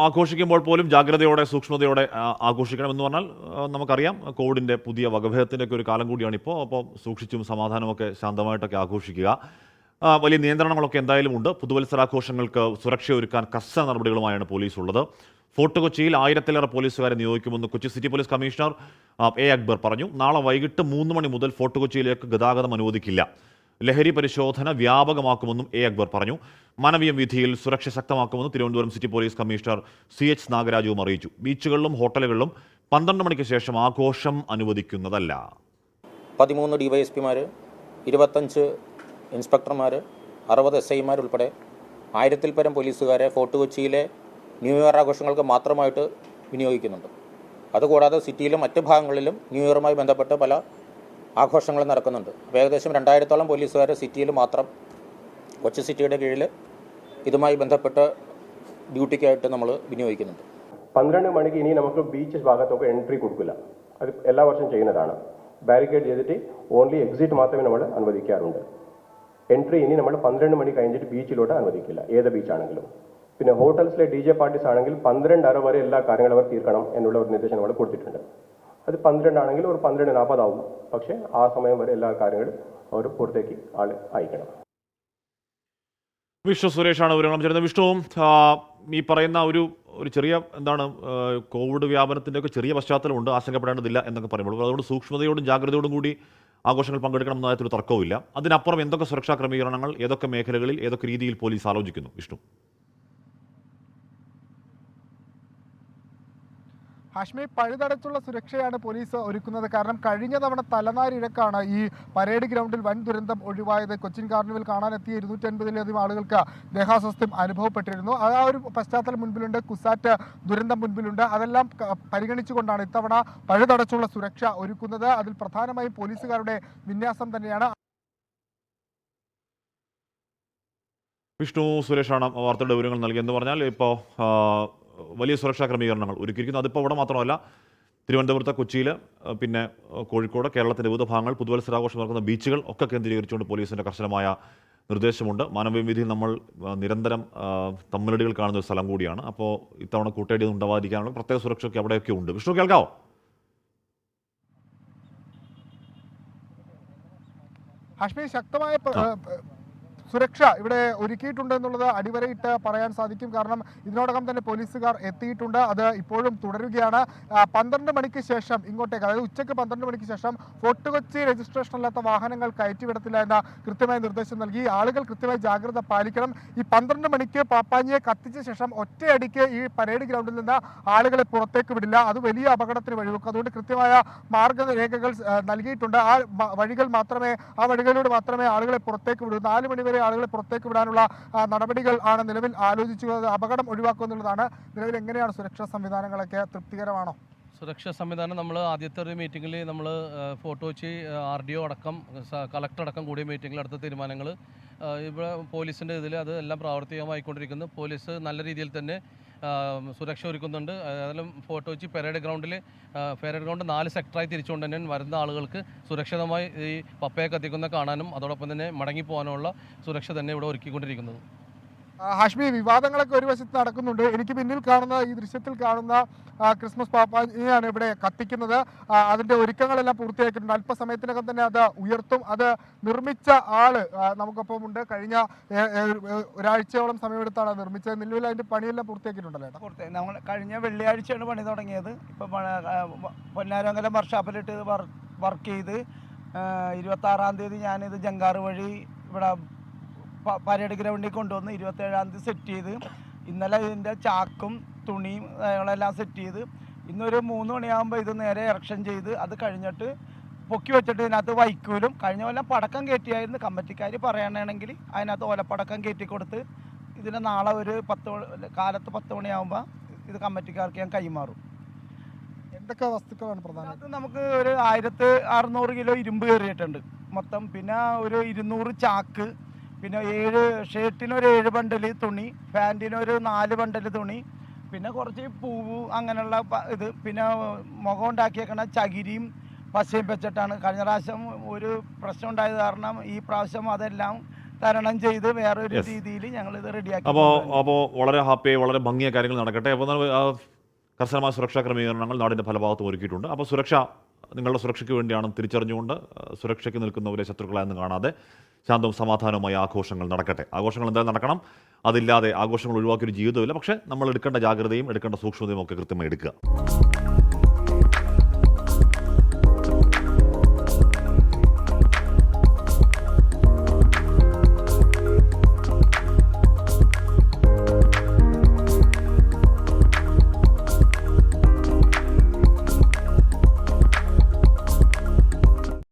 ആഘോഷിക്കുമ്പോൾ പോലും ജാഗ്രതയോടെ സൂക്ഷ്മതയോടെ ആഘോഷിക്കണമെന്ന് പറഞ്ഞാൽ നമുക്കറിയാം കോവിഡിൻ്റെ പുതിയ വകഭേദത്തിൻ്റെ ഒക്കെ ഒരു കാലം കൂടിയാണ് ഇപ്പോൾ. അപ്പോൾ സൂക്ഷിച്ചും സമാധാനമൊക്കെ ശാന്തമായിട്ടൊക്കെ ആഘോഷിക്കുക. വലിയ നിയന്ത്രണങ്ങളൊക്കെ എന്തായാലും ഉണ്ട്. പുതുവത്സരാഘോഷങ്ങൾക്ക് സുരക്ഷയൊരുക്കാൻ കർശന നടപടികളുമായാണ് പോലീസ് ഉള്ളത്. ഫോർട്ട് കൊച്ചിയിൽ 1000-ലേറെ പോലീസുകാരെ നിയോഗിക്കുമെന്ന് Kochi city police commissioner A Akbar പറഞ്ഞു. നാളെ വൈകിട്ട് 3 മണി മുതൽ ഫോർട്ട് കൊച്ചിയിലേക്ക് ഗതാഗതം അനുവദിക്കില്ല. ലഹരി പരിശോധന വ്യാപകമാക്കുമെന്നും എ അക്ബർ പറഞ്ഞു. മാനവീയം വീഥിയിൽ സുരക്ഷ ശക്തമാക്കുമെന്ന് Thiruvananthapuram city police commissioner CH നാഗരാജുവും അറിയിച്ചു. ബീച്ചുകളിലും ഹോട്ടലുകളിലും 12 മണിക്ക് ശേഷം ആഘോഷം അനുവദിക്കുന്നതല്ല. 13 ഡിവൈഎസ്പിമാർ, 25 ഇൻസ്പെക്ടർമാർ, 60 SIമാർ ഉൾപ്പെടെ 1000-ൽ പരം പോലീസുകാരെ ഫോർട്ട് കൊച്ചിയിലെ ന്യൂ ഇയർ ആഘോഷങ്ങൾക്ക് മാത്രമായിട്ട് വിനിയോഗിക്കുന്നുണ്ട്. അതുകൂടാതെ സിറ്റിയിലും മറ്റ് ഭാഗങ്ങളിലും ന്യൂ ഇയറുമായി ബന്ധപ്പെട്ട് പല ആഘോഷങ്ങൾ നടക്കുന്നുണ്ട്. അപ്പോൾ ഏകദേശം 2000-ഓളം പോലീസുകാർ സിറ്റിയിൽ മാത്രം കൊച്ചി സിറ്റിയുടെ കീഴിൽ ഇതുമായി ബന്ധപ്പെട്ട് ഡ്യൂട്ടിക്കായിട്ട് നമ്മൾ വിനിയോഗിക്കുന്നുണ്ട്. 12 മണിക്ക് ഇനി നമുക്ക് ബീച്ച് ഭാഗത്തൊക്കെ എൻട്രി കൊടുക്കില്ല. അത് എല്ലാ വർഷവും ചെയ്യുന്നതാണ്. ബാരിക്കേഡ് ചെയ്തിട്ട് ഓൺലി എക്സിറ്റ് മാത്രമേ നമ്മൾ അനുവദിക്കാറുണ്ട്. എൻട്രി ഇനി നമ്മൾ 12 മണി കഴിഞ്ഞിട്ട് ബീച്ചിലോട്ട് അനുവദിക്കില്ല, ഏത് ബീച്ചാണെങ്കിലും. പിന്നെ ഹോട്ടൽസിലെ DJ പാർട്ടീസ് ആണെങ്കിൽ 12:30 വരെ എല്ലാ കാര്യങ്ങളും അവർ തീർക്കണം എന്നുള്ള ഒരു നിർദ്ദേശം നമ്മൾ കൊടുത്തിട്ടുണ്ട്. അത് 12 ആണെങ്കിൽ ഒരു 12:40 ആവും. പക്ഷേ ആ സമയം വരെ എല്ലാ കാര്യങ്ങളും അവർ പുറത്തേക്ക് അയക്കണം. വിഷ്ണു സുരേഷാണ് വിവരങ്ങൾ ചേരുന്നത്. വിഷ്ണുവും ഈ പറയുന്ന ഒരു ചെറിയ കോവിഡ് വ്യാപനത്തിൻ്റെ ഒക്കെ ചെറിയ പശ്ചാത്തലമുണ്ട്, ആശങ്കപ്പെടേണ്ടതില്ല എന്നൊക്കെ പറയുമ്പോൾ അതുകൊണ്ട് സൂക്ഷ്മതയോടും ജാഗ്രതയോടും കൂടി ആഘോഷങ്ങൾ പങ്കെടുക്കണം എന്നതിനൊരു തർക്കവുമില്ല. അതിനപ്പുറം എന്തൊക്കെ സുരക്ഷാ ക്രമീകരണങ്ങൾ ഏതൊക്കെ മേഖലകളിൽ ഏതൊക്കെ രീതിയിൽ പോലീസ് ആലോചിക്കുന്നു? വിഷ്ണു. ഹാഷ്മി, പഴുതടച്ചുള്ള സുരക്ഷയാണ് പോലീസ് ഒരുക്കുന്നത്. കാരണം കഴിഞ്ഞ തവണ തലനാരിഴക്കാണ് ഈ പരേഡ് ഗ്രൗണ്ടിൽ വൻ ദുരന്തം ഒഴിവായത്. കൊച്ചിൻ കാർണിവൽ കാണാനെത്തിയ 250-ലധികം ആളുകൾക്ക് ദേഹാസ്വാസ്ഥ്യം അനുഭവപ്പെട്ടിരുന്നു. ആ ഒരു പശ്ചാത്തലം മുൻപിലുണ്ട്, കുസാറ്റ് ദുരന്തം മുൻപിലുണ്ട്. അതെല്ലാം പരിഗണിച്ചുകൊണ്ടാണ് ഇത്തവണ പഴുതടച്ചുള്ള സുരക്ഷ ഒരുക്കുന്നത്. അതിൽ പ്രധാനമായും പോലീസുകാരുടെ വിന്യാസം തന്നെയാണ്. വിഷ്ണു സുരേഷാണ് വാർത്തയുടെ വിവരങ്ങൾ നൽകിയെന്ന് പറഞ്ഞാൽ ഇപ്പോൾ വലിയ സുരക്ഷാ ക്രമീകരണങ്ങൾ ഒരുക്കിയിരിക്കുന്നു. അതിപ്പോൾ ഇവിടെ മാത്രമല്ല, തിരുവനന്തപുരത്ത്, കൊച്ചിയിൽ, പിന്നെ കോഴിക്കോട്, കേരളത്തിൻ്റെ വിവിധ ഭാഗങ്ങൾ പുതുവത്സരാഘോഷം നടക്കുന്ന ബീച്ചുകൾ ഒക്കെ കേന്ദ്രീകരിച്ചുകൊണ്ട് പോലീസിൻ്റെ കർശനമായ നിർദ്ദേശമുണ്ട്. മാനവീയ വീഥിയിൽ നമ്മൾ നിരന്തരം തമ്മിലടികൾ കാണുന്ന ഒരു സ്ഥലം കൂടിയാണ്. അപ്പോൾ ഇത്തവണ കൂട്ടയടിയൊന്നും ഉണ്ടാവാതിരിക്കാനുള്ള പ്രത്യേക സുരക്ഷയൊക്കെ അവിടെയൊക്കെ ഉണ്ട്. വിഷ്ണു, കേൾക്കാവോ? ഹാഷ്മി, ശക്തമായ സുരക്ഷ ഇവിടെ ഒരുക്കിയിട്ടുണ്ട് എന്നുള്ളത് അടിവരയിട്ട് പറയാൻ സാധിക്കും. കാരണം ഇതിനോടകം തന്നെ പോലീസുകാർ എത്തിയിട്ടുണ്ട്. അത് ഇപ്പോഴും തുടരുകയാണ്. 12 മണിക്ക് ശേഷം ഇങ്ങോട്ടേക്ക്, അതായത് ഉച്ചയ്ക്ക് 12 മണിക്ക് ശേഷം ഫോർട്ട് കൊച്ചി രജിസ്ട്രേഷൻ അല്ലാത്ത വാഹനങ്ങൾ കയറ്റിവിടത്തില്ല എന്ന കൃത്യമായ നിർദ്ദേശം നൽകി. ആളുകൾ കൃത്യമായി ജാഗ്രത പാലിക്കണം. ഈ 12 മണിക്ക് പാപ്പാഞ്ഞിയെ കത്തിച്ച ശേഷം ഒറ്റയടിക്ക് ഈ പരേഡ് ഗ്രൗണ്ടിൽ നിന്ന് ആളുകളെ പുറത്തേക്ക് വിടില്ല. അത് വലിയ അപകടത്തിന് വഴിവെക്കും. അതുകൊണ്ട് കൃത്യമായ മാർഗരേഖകൾ നൽകിയിട്ടുണ്ട്. ആ വഴികളിലൂടെ മാത്രമേ ആളുകളെ പുറത്തേക്ക് വിടൂ. 4 മണി വരെ ആളുകളെ പുറത്തേക്ക് വിടാനുള്ള നടപടികൾ ആണ് നിലവിൽ ആലോചിച്ചുള്ളത്. അപകടം ഒഴിവാക്കുക എന്നുള്ളതാണ്. നിലവിൽ എങ്ങനെയാണ് സുരക്ഷാ സംവിധാനങ്ങളൊക്കെ? തൃപ്തികരമാണോ? സുരക്ഷാ സംവിധാനം നമ്മൾ ആദ്യത്തെ ഒരു മീറ്റിങ്ങിൽ നമ്മൾ ഫോർട്ട് കൊച്ചി RDO അടക്കം കളക്ടർ അടക്കം കൂടിയ മീറ്റിങ്ങിൽ എടുത്ത തീരുമാനങ്ങൾ ഇവിടെ പോലീസിൻ്റെ ഇതിൽ അത് എല്ലാം പ്രാവർത്തികമായിക്കൊണ്ടിരിക്കുന്നു. പോലീസ് നല്ല രീതിയിൽ തന്നെ സുരക്ഷ ഒരുക്കുന്നുണ്ട്. ഏതായാലും ഫോർട്ട് കൊച്ചി പരേഡ് ഗ്രൗണ്ട് 4 സെക്ടറായി തിരിച്ചുകൊണ്ട് തന്നെ വരുന്ന ആളുകൾക്ക് സുരക്ഷിതമായി ഈ പപ്പയെ കത്തിക്കുന്ന കാണാനും അതോടൊപ്പം തന്നെ മടങ്ങിപ്പോകാനുള്ള സുരക്ഷ തന്നെ ഇവിടെ ഒരുക്കിക്കൊണ്ടിരിക്കുന്നത്. ഹാഷ്മി, വിവാദങ്ങളൊക്കെ ഒരു വശത്ത് നടക്കുന്നുണ്ട്. എനിക്ക് പിന്നിൽ കാണുന്ന ഈ ദൃശ്യത്തിൽ കാണുന്ന ക്രിസ്മസ് പാപ്പായാണ് ഇവിടെ കത്തിക്കുന്നത്. അതിൻ്റെ ഒരുക്കങ്ങളെല്ലാം പൂർത്തിയാക്കിയിട്ടുണ്ട്. അല്പസമയത്തിനകം തന്നെ അത് ഉയർത്തും. അത് നിർമ്മിച്ച ആള് നമുക്കൊപ്പം ഉണ്ട്. കഴിഞ്ഞ ഒരാഴ്ചയോളം സമയമെടുത്താണ് നിർമ്മിച്ചത്. നിലവിൽ അതിൻ്റെ പണിയെല്ലാം പൂർത്തിയാക്കിയിട്ടുണ്ടല്ലോ. നമ്മൾ കഴിഞ്ഞ വെള്ളിയാഴ്ചയാണ് പണി തുടങ്ങിയത്. ഇപ്പം പൊന്നാരമംഗലം വർക്ക്ഷോപ്പിലിട്ട് വർക്ക് ചെയ്ത് 26-ാം തീയതി ഞാനിത് ജങ്കാറ് വഴി ഇവിടെ പരേഡ് ഗ്രൗണ്ടിൽ കൊണ്ടുവന്ന് 27-ാം തീയതി സെറ്റ് ചെയ്ത് ഇന്നലെ ഇതിൻ്റെ ചാക്കും തുണിയും എല്ലാം സെറ്റ് ചെയ്ത് ഇന്നൊരു 3 മണിയാകുമ്പോൾ ഇത് നേരെ ഇറക്ഷൻ ചെയ്ത് അത് കഴിഞ്ഞിട്ട് പൊക്കി വെച്ചിട്ട് ഇതിനകത്ത് വൈക്കോലും കഴിഞ്ഞ കൊല്ലം പടക്കം കയറ്റിയായിരുന്നു. കമ്മിറ്റിക്കാർ പറയുകയാണെങ്കിൽ അതിനകത്ത് ഓലപ്പടക്കം കയറ്റി കൊടുത്ത് ഇതിന് നാളെ ഒരു കാലത്ത് 10 മണിയാകുമ്പോൾ ഇത് കമ്മിറ്റിക്കാർക്ക് ഞാൻ കൈമാറും. എന്തൊക്കെ വസ്തുക്കളാണ് പ്രധാനം? അത് നമുക്ക് ഒരു 1600 കിലോ ഇരുമ്പ് കയറിയിട്ടുണ്ട് മൊത്തം. പിന്നെ ഒരു 200 ചാക്ക്, പിന്നെ 7 ഷർട്ടിനൊരു 7 ബണ്ടൽ തുണി, പാൻറ്റിനൊരു 4 ബണ്ടൽ തുണി, പിന്നെ കുറച്ച് പൂവ് അങ്ങനെയുള്ള ഇത്, പിന്നെ മുഖം ഉണ്ടാക്കിയേക്കണ ചകിരിയും പശയും വെച്ചിട്ടാണ്. കഴിഞ്ഞ പ്രാവശ്യം ഒരു പ്രശ്നം ഉണ്ടായത് കാരണം ഈ പ്രാവശ്യം അതെല്ലാം തരണം ചെയ്ത് വേറൊരു രീതിയിൽ ഞങ്ങളിത് റെഡിയാക്കി അപ്പോൾ വളരെ ഹാപ്പിയായി വളരെ ഭംഗിയായ കാര്യങ്ങൾ നടക്കട്ടെ. അപ്പോൾ കർശനമായ സുരക്ഷാ ക്രമീകരണങ്ങൾ നാടിൻ്റെ പലഭാഗത്തും ഒരുക്കിയിട്ടുണ്ട്. അപ്പോൾ സുരക്ഷ നിങ്ങളുടെ സുരക്ഷയ്ക്ക് വേണ്ടിയാണ് തിരിച്ചറിഞ്ഞുകൊണ്ട് സുരക്ഷയ്ക്ക് നിൽക്കുന്നവരെ ശത്രുക്കളായെന്ന് കാണാതെ ശാന്തവും സമാധാനവുമായ ആഘോഷങ്ങൾ നടക്കട്ടെ. ആഘോഷങ്ങൾ എന്തായാലും നടക്കണം. അതില്ലാതെ ആഘോഷങ്ങൾ ഒഴിവാക്കിയൊരു ജീവിതമില്ല. പക്ഷേ നമ്മൾ എടുക്കേണ്ട ജാഗ്രതയും എടുക്കേണ്ട സൂക്ഷ്മതയും ഒക്കെ കൃത്യമായി എടുക്കുക.